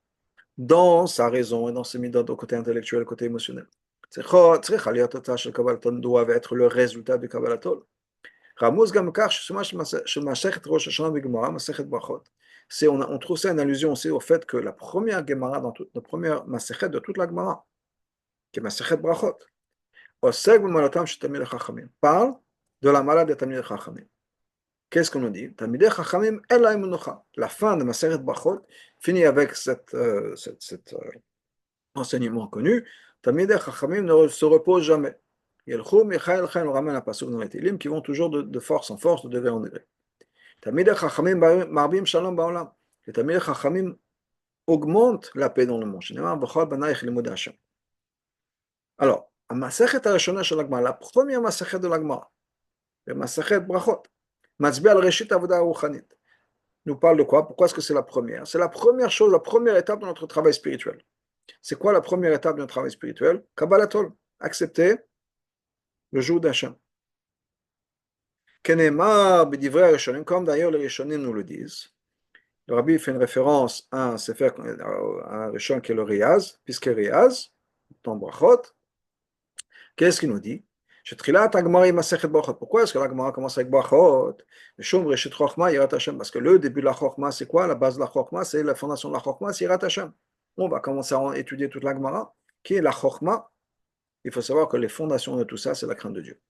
Speaker 1: dans sa raison et dans ses midot, au côté intellectuel, au côté émotionnel, doit être le résultat du Kabbalatol. On trouve ça une allusion aussi au fait que la première Gemara, la première Masechet de toute la Gemara, qui est Masechet Brachot, parle de la malade de Tamid Chachamim. Qu'est-ce qu'on nous dit? Tamid Chachamim, la fin de Masechet Brachot finit avec cet enseignement connu. Tamid Chachamim ne se repose jamais. Yelchou, Michael, on ramène un passage dans les Télim qui vont toujours de force en force, de degré en degré. Tamid Chachamim marbim shalom ba'olam. Les Tamid Chachamim augmentent la paix dans le monde. Alors, la Masechet Arishona de la Gemara, la première Masechet de la Gemara, la Masechet Brachot, Matzbi al Reshit Avoda Ruchanit, nous parle de quoi? Pourquoi est-ce que c'est la première? C'est la première chose, la première étape de notre travail spirituel. C'est quoi la première étape de notre travail spirituel? Kabbalatol, accepter le jour d'Hachem. Kenema b'divrei Rishonim, comme d'ailleurs les Rishonim nous le disent. Le Rabbi fait une référence à un sefer, à un Rishon qui est le Riyaz, puisque Riyaz, dans Brachot, qu'est-ce qu'il nous dit? Pourquoi est-ce que la Gemara commence avec Brachot? Parce que le début de la Chokhmah, c'est quoi? La base de la Chokhmah, c'est la fondation de la Chokhmah, c'est Yirat Hashem. On va commencer à étudier toute la Gemara, qui est la Chokhmah. Il faut savoir que les fondations de tout ça, c'est la crainte de Dieu.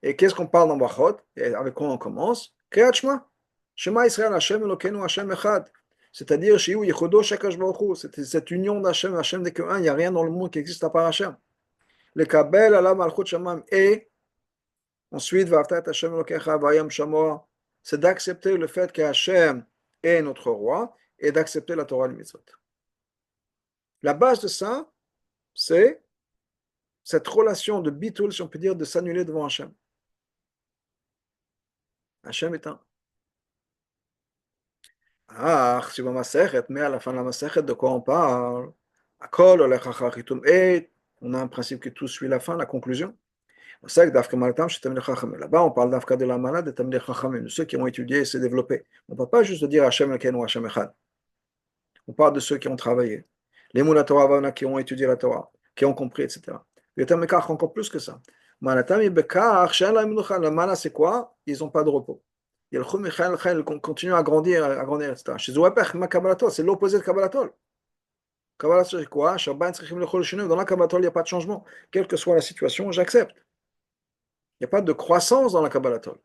Speaker 1: Et qu'est-ce qu'on parle dans Brachot? Et avec quoi on commence? Kriyat Shema. Shema Israël, Hashem Elokeinu, Hashem Echad. C'est-à-dire, c'est cette union d'Hachem, Hachem n'est que un, il n'y a rien dans le monde qui existe à part Hachem. Le Kabel, Allah, Malchut Shamam, et ensuite, V'avtat Hachem Elokecha, Vayam Shamoa, c'est d'accepter le fait que Hachem est notre roi et d'accepter la Torah et le mitzvot. La base de ça, c'est cette relation de bitul, si on peut dire, de s'annuler devant Hachem. Hachem est un. Ah, si vous mais à la fin de la Masechet, de quoi on parle? Et on a un principe que tout suit la fin, la conclusion. Là-bas, on parle d'Afka de la malade et Tamil Chachamim, de ceux qui ont étudié et s'est développé. On ne parle pas juste de dire Hachem Elken ou Hachem Echad. On parle de ceux qui ont travaillé. Les Moula Torah qui ont étudié la Torah, qui ont compris, etc. Les Tamekach encore plus que ça. La mana, c'est quoi? Ils n'ont pas de repos. Ils continuent à grandir, etc. Chez Zouapech, c'est l'opposé de Kabbalatol. Kabbalatol, c'est quoi? Dans la Kabbalatol, il n'y a pas de changement. Quelle que soit la situation, j'accepte. Il n'y a pas de croissance dans la Kabbalatol.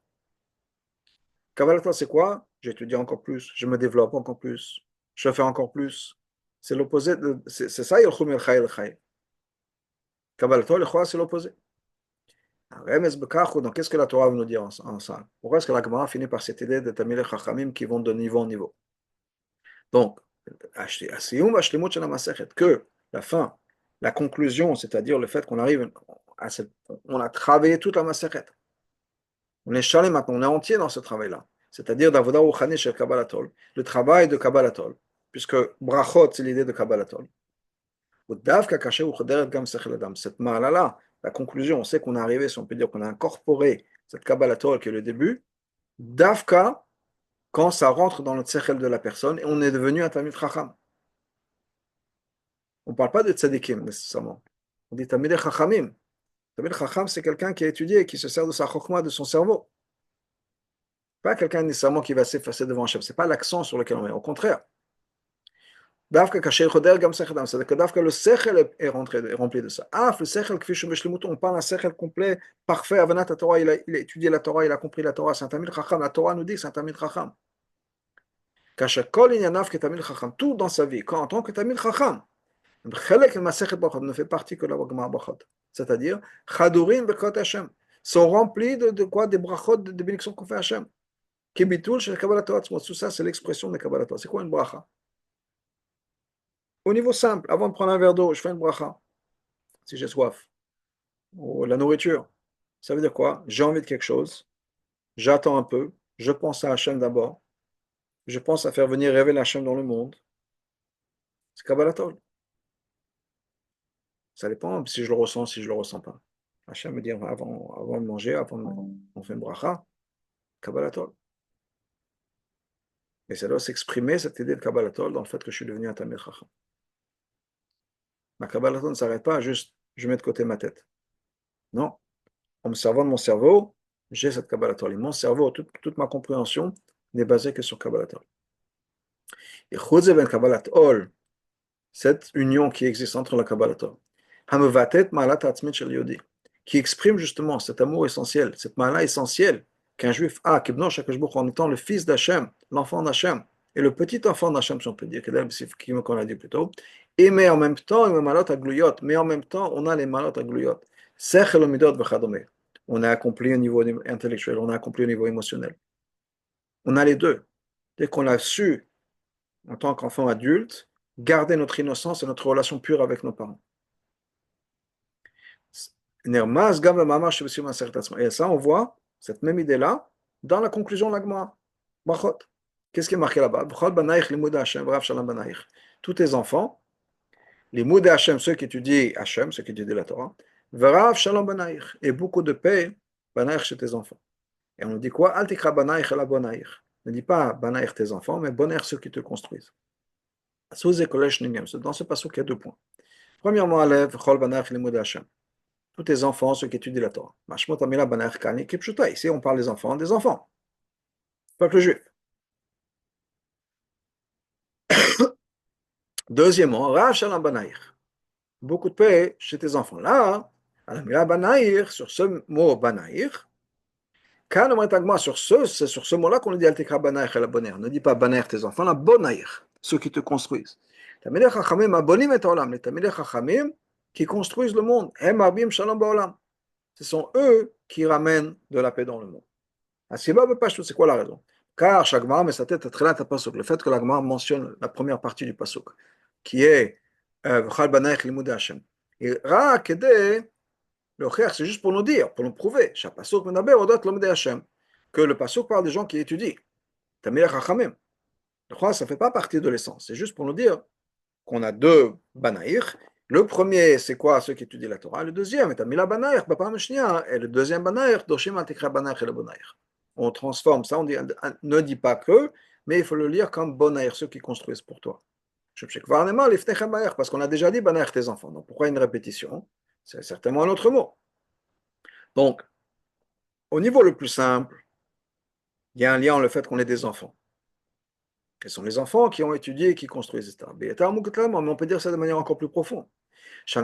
Speaker 1: Kabbalatol, c'est quoi? J'étudie encore plus, je me développe encore plus, je fais encore plus. C'est l'opposé, c'est ça, Kabbalatol, c'est l'opposé. Donc, qu'est-ce que la Torah veut nous dire en ça? Pourquoi est-ce que la Gemara finit par cette idée de Tamil Chachamim qui vont de niveau en niveau? Donc, que la fin, la conclusion, c'est-à-dire le fait qu'on arrive on a travaillé toute la Masechet. On est chalé maintenant, on est entier dans ce travail-là. C'est-à-dire d'Avodah Ruchani chez Kabbalatol, le travail de Kabbalatol, puisque Brachot, c'est l'idée de Kabbalatol. Cette mal-là, la conclusion, on sait qu'on est arrivé, si on peut dire qu'on a incorporé cette Kabbalatol qui est le début, Davka, quand ça rentre dans le tzechel de la personne, et on est devenu un Talmid Chacham. On ne parle pas de tzadikim nécessairement. On dit Tamidei Chachamim. Tamid Chacham, c'est quelqu'un qui a étudié, qui se sert de sa chokma, de son cerveau. Pas quelqu'un nécessairement qui va s'effacer devant Hachem. Ce n'est pas l'accent sur lequel on met. Au contraire. Davka Kasher Choder Gam Sechel Adam. C'est-à-dire que Davka, le Sechel est rempli de ça. Ah, le Sechel, on parle d'un Sechel complet, parfait. Avanat Torah, il a étudié la Torah, il a compris la Torah. C'est un Tamid Chacham. La Torah nous dit que c'est un Tamid Chacham. Kashakol Inyanav que Tamid Chacham. Tout dans sa vie, en tant que Tamid Chacham. Chelek Masechet Brachot ne fait partie que la Gemara Brachot. C'est-à-dire, Chadurim Bekot Hashem. Sont remplis de quoi? Des brachot, de bénédictions qu'on fait à Hashem. Kibitul chez Kabbalah Torah. Tout ça, c'est l'expression de Kabbalah Torah. C'est quoi une bracha? Au niveau simple, avant de prendre un verre d'eau, je fais une bracha. Si j'ai soif. Ou la nourriture. Ça veut dire quoi? J'ai envie de quelque chose. J'attends un peu. Je pense à Hashem d'abord. Je pense à faire venir révéler Hashem dans le monde. C'est Kabbalah Torah. Ça dépend si je le ressens, si je ne le ressens pas. Hashem me dit avant de manger, on fait une bracha. Kabbalah Torah. Mais ça doit s'exprimer, cette idée de Kabbalah Torah, dans le fait que je suis devenu un Talmid Chacham. Ma Kabbalah Torah ne s'arrête pas à juste, je mets de côté ma tête. Non. En me servant de mon cerveau, j'ai cette Kabbalah Torah. Mon cerveau, toute ma compréhension n'est basée que sur Kabbalah Torah. Et Chudze ben Kabbalah Torah, cette union qui existe entre la Kabbalah Torah, Hamavatet Malat Atzmit Shel Yodi, qui exprime justement cet amour essentiel, cette mala essentielle qu'un juif a, Kibno Shakash Baruch Hu, en étant le fils d'Hachem, l'enfant d'Hachem, et le petit enfant d'Hachem, si on peut dire, qu'on a dit plus tôt, et mais en même temps, mais en même temps, on a les malot agluyot, Sechel Omidot Vechadome. On a accompli au niveau intellectuel, on a accompli au niveau émotionnel. On a les deux. Dès qu'on a su, en tant qu'enfant adulte, garder notre innocence et notre relation pure avec nos parents. Et ça, on voit cette même idée-là dans la conclusion de la Gemara. Brachot. Qu'est-ce qui est marqué là-bas? Tous tes enfants, les moudé Hashem, ceux qui étudient Hashem, ceux qui étudient la Torah, Verav Shalom Banaïch, et beaucoup de paix, Banaïch chez tes enfants. Et on nous dit quoi? Al tikra Banaïch la Bonaïch. Ne dis pas Banaïch tes enfants, mais Bonaïch ceux qui te construisent. Dans ce passage, il y a 2 points. Premièrement, Alev, Chol Banaïch les moudé Hashem. Tous tes enfants, ceux qui étudient la Torah. Ici, on parle des enfants, peuple juif. Deuxièmement, Rav Shalom Banaïr. Beaucoup de paix chez tes enfants. Là, Alamila Banaïr, sur ce mot Banaïr, c'est sur ce mot-là qu'on dit Altekra Banaïr et la Bonaïr. Ne dis pas Banaïr tes enfants, la Bonaïr, ceux qui te construisent. Tamilech Chachamim abonim et olam. Les Tamilech Chachamim qui construisent le monde. Hem abim shalom ba'olam. Ce sont eux qui ramènent de la paix dans le monde. C'est quoi la raison? Car chaque Gemara met sa tête à très loin à pasuk. Le fait que la Gemara mentionne la première partie du pasuk, qui est V'chal banaich limudei Hashem. Et Ra Kedeh, le frère, c'est juste pour nous dire, pour nous prouver, chaque pasuk menaber odot lomdei Hashem, que le pasuk parle des gens qui étudient. Tamilech Chachamim. Le croix, ça ne fait pas partie de l'essence. C'est juste pour nous dire qu'on a 2 banaïr. Le premier, c'est quoi? Ceux qui étudient la Torah. Le deuxième est Amila banaïr, Bapa Meshnia. Et le deuxième banaïr, Doshim Altikra banaïr et le banaïr. On transforme ça, on dit, ne dis pas que, mais il faut le lire comme bonaïr, ceux qui construisent pour toi. Parce qu'on a déjà dit banaïr tes enfants. Donc pourquoi une répétition? C'est certainement un autre mot. Donc, au niveau le plus simple, il y a un lien en le fait qu'on est des enfants. Quels sont les enfants qui ont étudié et qui construisent, etc. Mais on peut dire ça de manière encore plus profonde. Que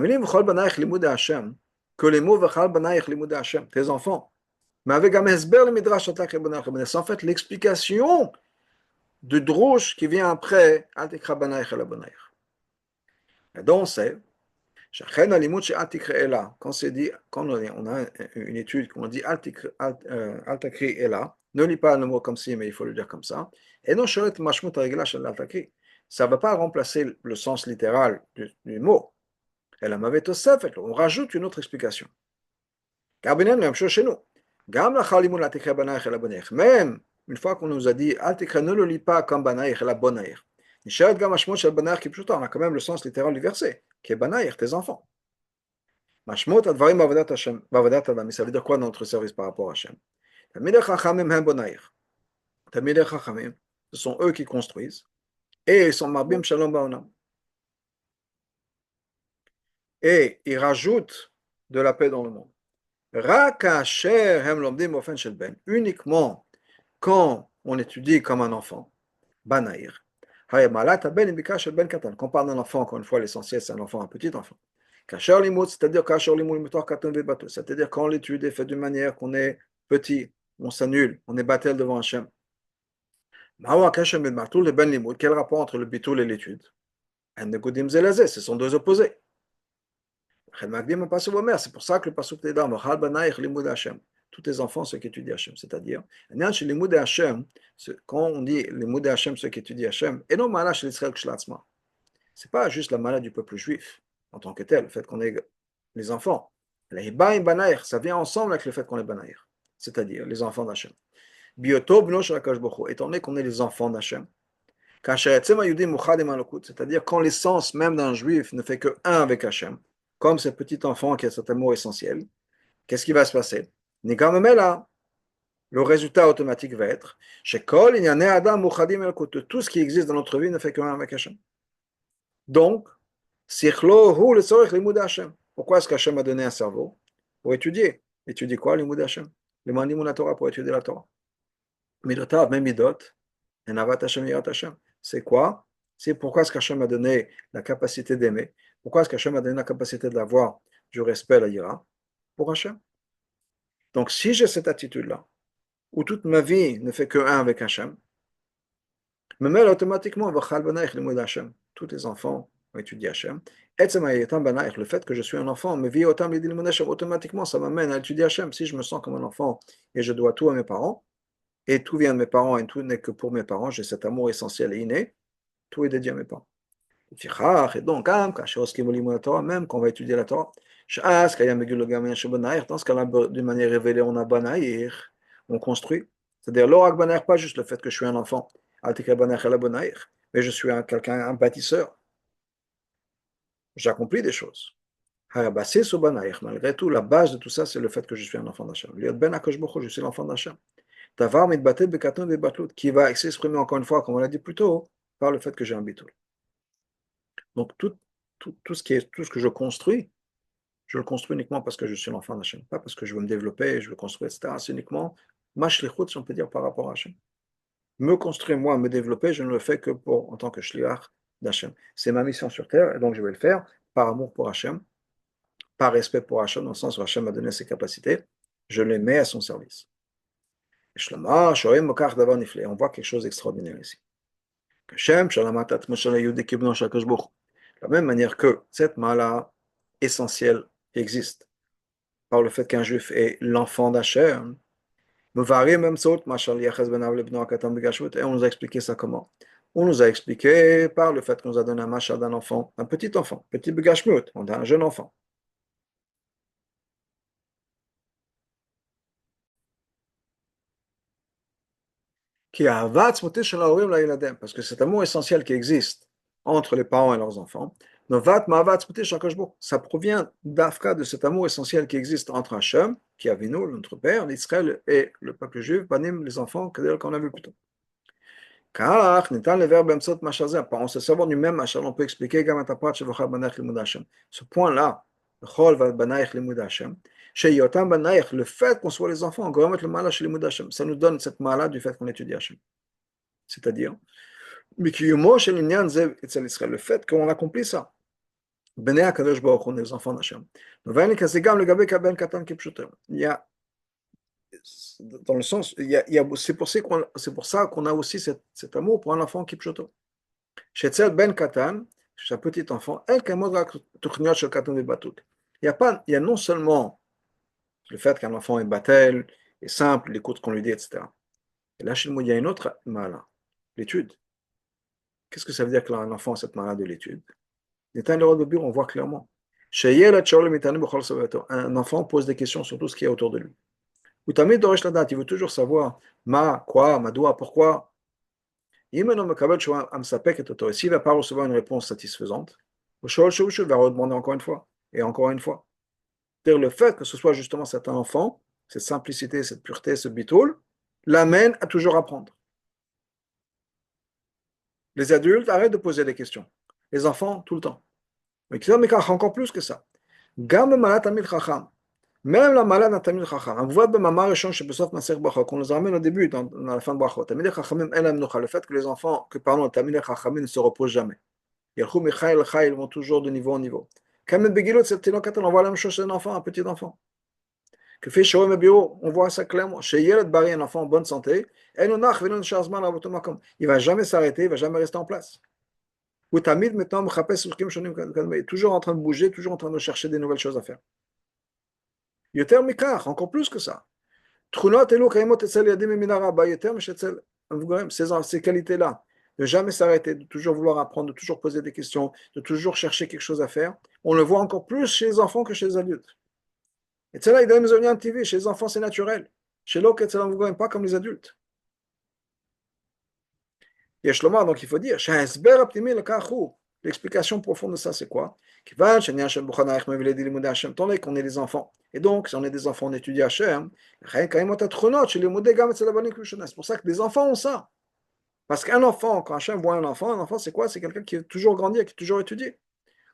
Speaker 1: les mots tes enfants. Mais avec un esber le midrash, c'est en fait l'explication du drush qui vient après Altikra Banaïch et la Banaïch. Et donc c'est quand c'est dit, quand on a une étude, qu'on dit Altakri Ela, ne lis pas le mot comme si, mais il faut le dire comme ça. Et non, ça ne va pas remplacer le sens littéral du mot. Elle m'avait on rajoute une autre explication. Car bien, même chose chez nous. Même une fois qu'on nous a dit ne le lis pas comme Banaïch et la Bonaïch. On a quand même le sens littéral du verset, qui est Banaïch, tes enfants. Ça veut dire quoi dans notre service par rapport à Hachem? Ce sont eux qui construisent et ils sont marbim shalom ba'onam. et il rajoute de la paix dans le monde. Rak asher hem lomdim באופן של ben, uniquement quand on étudie comme un enfant, banaïr. Hay malat ben ibika shel ben katan. Quand on parle d'un enfant, encore une fois, l'essentiel c'est un enfant, un petit enfant. Kasher limud, c'est-à-dire kasher limud mitor katan vebato, c'est-à-dire quand l'étude est faite d'une manière qu'on est petit, on s'annule, on est battel devant Hachem. Mawa kasher ben matul et ben limud. Quel rapport entre le bitul et l'étude? En negudim zelazé, ce sont deux opposés. C'est pour ça que le pasuk t'aida, Mochal banaich limud Hashem. Tous tes enfants, ceux qui étudient Hashem. C'est-à-dire, quand on dit limud Hashem, ceux qui étudient Hashem, et non malach l'Israël kshalatzma. C'est pas juste la maladie du peuple juif en tant que tel, le fait qu'on est les enfants. Ça vient ensemble avec le fait qu'on est banaïr, c'est-à-dire les enfants d'Hachem. Bioto bno shel HaKadosh Baruch Hu, étant donné qu'on est les enfants d'Hachem, c'est-à-dire quand l'essence même d'un juif ne fait que un avec Hachem, comme ce petit enfant qui a cet amour essentiel, qu'est-ce qui va se passer? Le résultat automatique va être tout ce qui existe dans notre vie ne fait que un avec Hachem. Donc, pourquoi est-ce qu'Hachem a donné un cerveau? Pour étudier. Étudier quoi? L'imoud Hachem. Le mandimoun la Torah, pour étudier la Torah. Midotav, même midot, et navat Hachem, yirat Hachem. C'est quoi? C'est pourquoi est-ce qu'Hachem a donné la capacité d'aimer? Pourquoi est-ce qu'Hachem a donné la capacité d'avoir du respect, la yira? Pour Hachem. Donc, si j'ai cette attitude-là, où toute ma vie ne fait que un avec Hachem, me mêle automatiquement Hachem. Tous les enfants ont étudié Hachem. Le fait que je suis un enfant, automatiquement, ça m'amène à étudier Hachem. Si je me sens comme un enfant et je dois tout à mes parents, et tout vient de mes parents et tout n'est que pour mes parents, j'ai cet amour essentiel et inné, tout est dédié à mes parents. Et donc, même quand on va étudier la Torah, dans ce cas-là, d'une manière révélée, on a banaïr, on construit. C'est-à-dire, l'orak banaïr, pas juste le fait que je suis un enfant, mais je suis quelqu'un, un bâtisseur. J'accomplis des choses. Malgré tout, la base de tout ça, c'est le fait que je suis un enfant d'Hachem. Je suis l'enfant d'Hachem. Qui va s'exprimer encore une fois, comme on l'a dit plus tôt, par le fait que j'ai un bitul. Donc, tout ce que je le construis uniquement parce que je suis l'enfant d'Hachem, pas parce que je veux me développer, je veux construire, etc. C'est uniquement ma shlichut, si on peut dire, par rapport à Hachem. Me construire, moi, me développer, je ne le fais que en tant que shliach d'Hachem. C'est ma mission sur terre, et donc je vais le faire par amour pour Hachem, par respect pour Hachem, dans le sens où Hachem m'a donné ses capacités, je les mets à son service. On voit quelque chose d'extraordinaire ici. De la même manière que cette mala essentielle existe par le fait qu'un juif est l'enfant d'Hachem, et on nous a expliqué ça comment? On nous a expliqué par le fait qu'on nous a donné un machal d'un enfant, un petit begashmut, on a un jeune enfant. Parce que cet amour essentiel qui existe entre les parents et leurs enfants, ça provient d'Afka, de cet amour essentiel qui existe entre Hachem, qui a Avinu, notre père, l'Israël et le peuple juif, Banim, les enfants, qu'on a vu plus tôt. Car, en se servant du même Hachem, on peut expliquer ce point-là, le fait qu'on soit les enfants, ça nous donne cette mala du fait qu'on étudie Hachem. C'est-à-dire, le fait qu'on accomplit ça, on est les enfants d'Hachem. Il y a, dans le sens, c'est pour ça qu'on a aussi cet amour pour un enfant qui pshoto. Chez Ben Katan, chez un petit enfant, il y a non seulement le fait qu'un enfant est battel, est simple, il écoute ce qu'on lui dit, etc. Et là, chez le il y a une autre mala, l'étude. Qu'est-ce que ça veut dire qu'un enfant a cette mala de l'étude? On voit clairement. Un enfant pose des questions sur tout ce qui est autour de lui. Il veut toujours savoir quoi, pourquoi. S'il ne va pas recevoir une réponse satisfaisante, il va redemander encore une fois et encore une fois. C'est-à-dire le fait que ce soit justement cet enfant, cette simplicité, cette pureté, ce bitoul, l'amène à toujours apprendre. Les adultes arrêtent de poser des questions. Les enfants, tout le temps. Encore plus que ça. Gam malat tamid chacham. Même la malade d'un Tamil Chacham. On voit במאמר ראשון שבסוף מסכת ברכות, qu'on nous ramène au début, dans la fin de Brachot. תלמידי חכמים אין להם מנוחה, le fait que les enfants, que pardon, תלמידי חכמים ne se reposent jamais. ילכו מחיל לחיל, ils vont toujours de niveau en niveau. Comme בגילות, c'est תינוקת, on voit la même chose chez un enfant, un petit enfant. כפי שרואים בבירור, on voit ça clairement. שילד בריא, un enfant en bonne santé, אין נח ואין נשאר זמן על אותו מקום. Il va jamais s'arrêter, il va jamais rester en place. הוא תמיד maintenant מחפש סוגים שונים, toujours en train de bouger, toujours en train de chercher des nouvelles choses à faire. יותר מכך, encore plus que ça. תכונות אלו קיימות אצל ילדים ממין רבה יותר משאצל המבוגרים, ces qualités-là, de jamais s'arrêter, de toujours vouloir apprendre, de toujours poser des questions, de toujours chercher quelque chose à faire, on le voit encore plus chez les enfants que chez les adultes. Et c'est là, il donne une TV, chez les enfants c'est naturel, chez l'autre, c'est pas comme les adultes. יש לומר, donc il faut dire, שההסבר הפנימי לכך הוא, l'explication profonde de ça c'est quoi? כיוון שעניין של בוחנה איך מביא לידי לימודי השם, tant qu'on est des enfants, et donc si on est des enfants on étudie Hachem, לכן קיימות התכונות של לימודי גם אצל הבנים כראשונה, c'est pour ça que des enfants ont ça, parce qu'un enfant, quand Hachem voit un enfant c'est quoi? C'est quelqu'un qui est toujours grandi, qui est toujours étudié.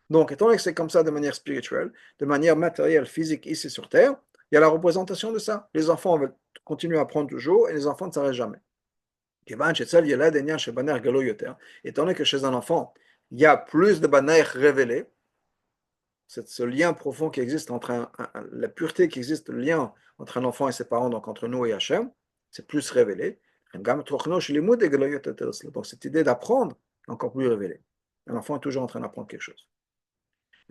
Speaker 1: Donc étant donné que c'est comme ça de manière spirituelle, de manière matérielle, physique ici sur terre, il y a la représentation de ça, les enfants veulent continuer à apprendre toujours et les enfants ne s'arrêtent jamais. Étant donné que chez un enfant, il y a plus de baner révélés, c'est ce lien profond qui existe entre la pureté qui existe, le lien entre un enfant et ses parents, donc entre nous et Hachem, c'est plus révélé. Donc cette idée d'apprendre est encore plus révélée. Un enfant est toujours en train d'apprendre quelque chose.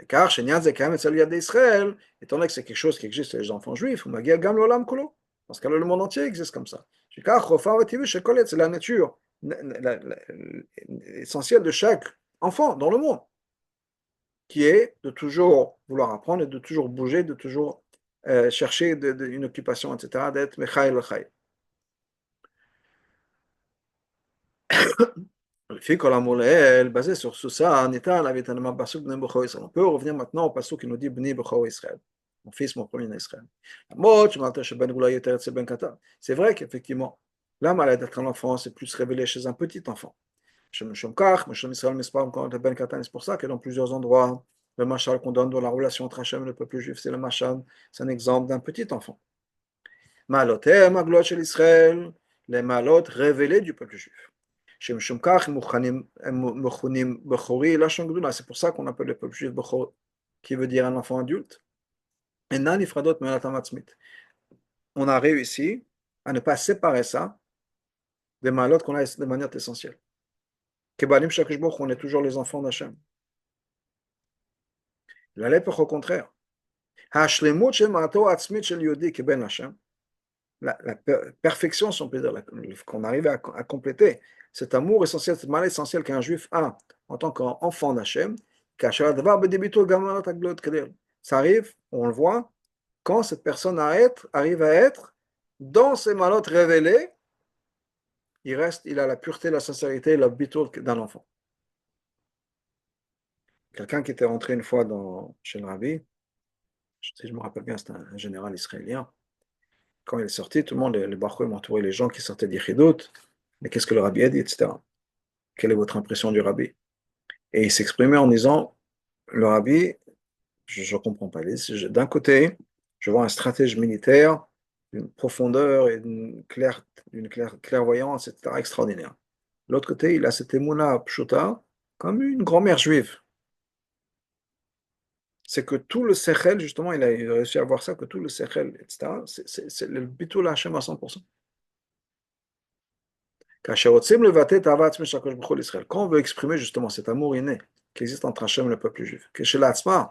Speaker 1: Car chez Niaz et Kahem et d'Israël, étant donné que c'est quelque chose qui existe chez les enfants juifs, parce que le monde entier existe comme ça. C'est la nature essentielle de chaque enfant dans le monde, qui est de toujours vouloir apprendre et de toujours bouger, de toujours chercher une occupation, etc., d'être mechaïl l'chaï. Basé sur ça, on peut revenir maintenant au passage qui nous dit Bni Bechor Israël, mon fils, mon premier Israël. C'est vrai qu'effectivement, la maladie d'être un enfant, c'est plus révélé chez un petit enfant. C'est pour ça que dans plusieurs endroits, le machal qu'on donne dans la relation entre Hachem et le peuple juif, c'est le machal, c'est un exemple d'un petit enfant. Malotem, maglot chez Israël, les malot révélés du peuple juif. C'est pour ça qu'on appelle le peuple juif Bechor, qui veut dire un enfant adulte. On a réussi à ne pas séparer ça des malot qu'on a de manière essentielle. On est toujours les enfants d'Hachem. La lèpre, au contraire. La perfection, si on peut dire, qu'on arrive à compléter, cet amour essentiel, cet mal essentiel qu'un juif a en tant qu'enfant d'Hachem, ça arrive, on le voit, quand cette personne arrive à être dans ses malotes révélées, il a la pureté, la sincérité, la bitoul d'un enfant. Quelqu'un qui était rentré une fois chez le rabbi, si je me rappelle bien, c'était un général israélien. Quand il est sorti, tout le monde, les Bachoum entouraient les gens qui sortaient d'Ichidot. Mais qu'est-ce que le rabbi a dit, etc. Quelle est votre impression du rabbi? Et il s'exprimait en disant, le rabbi, je ne comprends pas. D'un côté, je vois un stratège militaire, d'une profondeur et d'une clairvoyance, etc., extraordinaire. De l'autre côté, il a cet émouna pshuta, comme une grand-mère juive. C'est que tout le sechel, justement, il a réussi à voir ça, que tout le sechel, etc., c'est le bitul Hashem à 100%. Quand on veut exprimer justement cet amour inné qui existe entre Hachem et le peuple juif, que chez l'Atzma,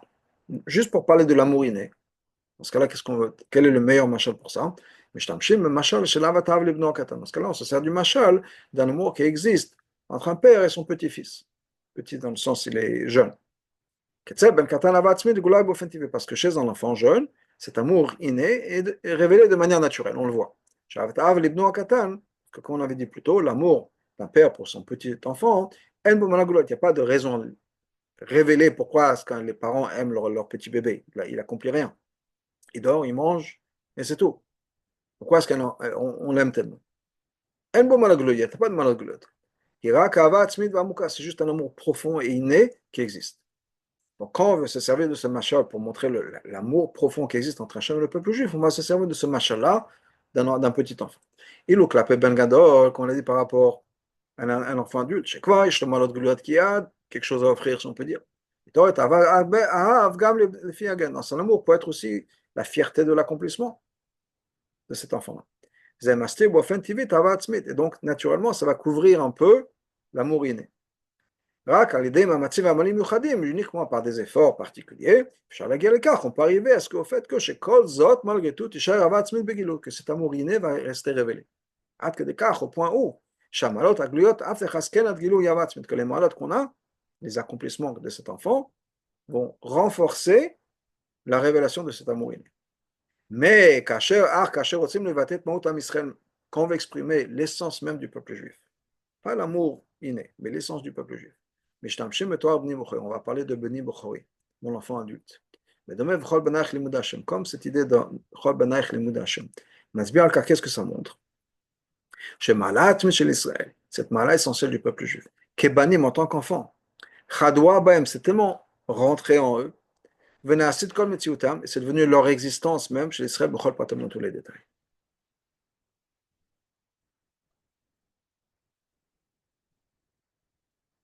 Speaker 1: juste pour parler de l'amour inné, dans ce cas-là, quel est le meilleur machal pour ça? Dans ce cas-là, on se sert du machal d'un amour qui existe entre un père et son petit-fils. Petit dans le sens, il est jeune. Parce que chez un enfant jeune, cet amour inné est révélé de manière naturelle, on le voit. Comme on avait dit plus tôt, l'amour d'un père pour son petit enfant, il n'y a pas de raison révélée pourquoi est-ce que les parents aiment leur petit bébé. Il n'accomplit rien. Il dort, il mange, et c'est tout. Pourquoi est-ce qu'on l'aime tellement? Il n'y a pas de malagoulotte. C'est juste un amour profond et inné qui existe. Donc, quand on veut se servir de ce machal pour montrer l'amour profond qui existe entre Hachem et le peuple juif, on va se servir de ce machal-là d'un petit enfant. Il ou clapé ben gadol, qu'on a dit par rapport à un enfant adulte, chez quoi, quelque chose à offrir, si on peut dire. Dans son amour peut être aussi la fierté de l'accomplissement de cet enfant-là. Et donc, naturellement, ça va couvrir un peu l'amour inné. Uniquement par des efforts particuliers, on peut arriver à ce qu'au fait que chez Kol Zot, malgré tout, que cet amour inné va rester révélé. Au point où, que les malades qu'on a, les accomplissements de cet enfant, vont renforcer la révélation de cet amour inné. Mais, quand on veut exprimer l'essence même du peuple juif, pas l'amour inné, mais l'essence du peuple juif. On va parler de Beni Bochori, mon enfant adulte. Mais de même, comme cette idée de Chol Benaich Limud Hashem. Qu'est-ce que ça montre? Chez Malat, chez l'Israël, cette mala essentielle du peuple juif. Kebanim en tant qu'enfant. Chadwa Baem, c'est tellement rentré en eux. Venasit Kol Metziutam, et c'est devenu leur existence même chez l'Israël, Bechol Patam dans tous les détails.